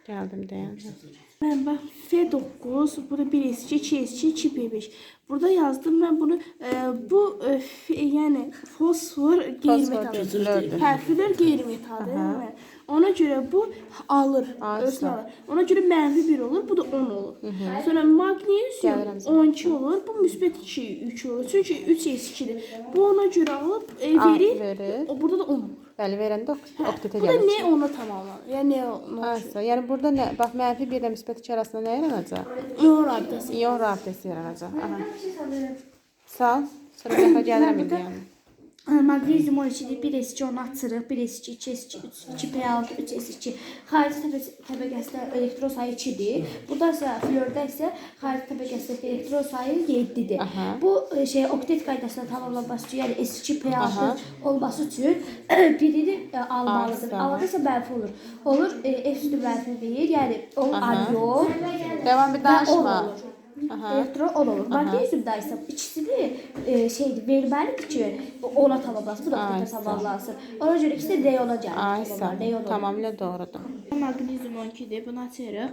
Gəldim deyəndə. Mən bax F9, burada 1S2, 2S2, 2P5. Burada yazdım mən bunu. Bu yəni fosfor qeyri-metal. Fosfor qeyri-metal, deyilmi? Ona görə bu alır, özünü alır. Ona görə -1 olur, bu da 10 olur. Sonra magnezyum 12 olur, bu müsbət 2, 3 olur. Çünki 3S2-dir. Bu ona görə alıb verir. O burada da 10 olur. Bəli, verəndə oktete Bu da gəlir. ne ona tamamlanır? Yəni ne ona? Aysa, yəni burada nə, bax -1 ilə -2 arasında nə yaranacaq? İyon rabitəsi. İyon rabitəsi yaranacaq. Aha. Sağ. Sonra dəfə gəlirəm indi yəni. Magnezyum 12-dir, 1S2 onu açırıq, 1S2, 2S2, 2P6, 3S2. Xarici təbəqəsində elektron sayı 2-dir. Burada isə florda isə xarici təbəqəsində elektron sayı 7-dir. Bu oktet qaydasına tamamlanması üçün, yəni S2P6 olması üçün birini almalıdır. Alanda isə mənfi olur. Olur F-1, yəni o aryon. Devam bir danışma. Elektron 10 olur. Magnezyumda isə ikisini verməlidir ki, ona tamamlansın. Bu da oktete tamamlansın. Ona görə ikisi de reyona gəlir. Aysa, tamamilə doğrudur. Magnezyum 12-dir. Bunu açırıq.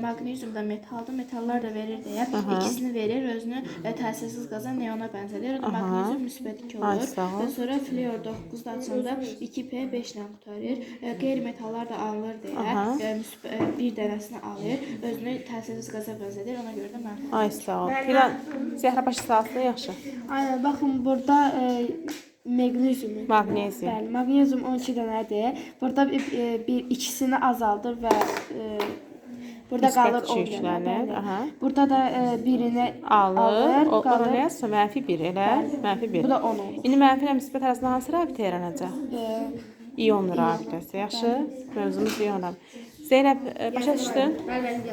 Magnezyum da metaldır. Metallar da verir deyə ikisini verir. Özünü təsirsiz qaza neona bənzədir. O da magnezyum müsbət 2 olur. Və sonra fluor 9-da açanda 2P5 ilə qurtarır. Qeyri-metallar da alınır deyə bir dənəsini alır. Özünü təsirsiz qaza bənzədir. Ona görə də mənfi. Ay sağ ol. Filan Zəhra başı sağlıqlı yaxşı. Aynen, baxın burada magnezyum. Magnezyum. Bəli, magnezyum 12 dənədir. Burada ikisini azaldır və burada qalır 10 dənə. Burada da birini alır, qalır. -1 elə, -1. Bu da 10 olur. İndi mənfi ilə müsbət arasında hansı rabitə yaranacaq? İyon rabitəsi. Yaxşı. Mövzumuz iyon rabitəsi. Zeynəb başa düşdün?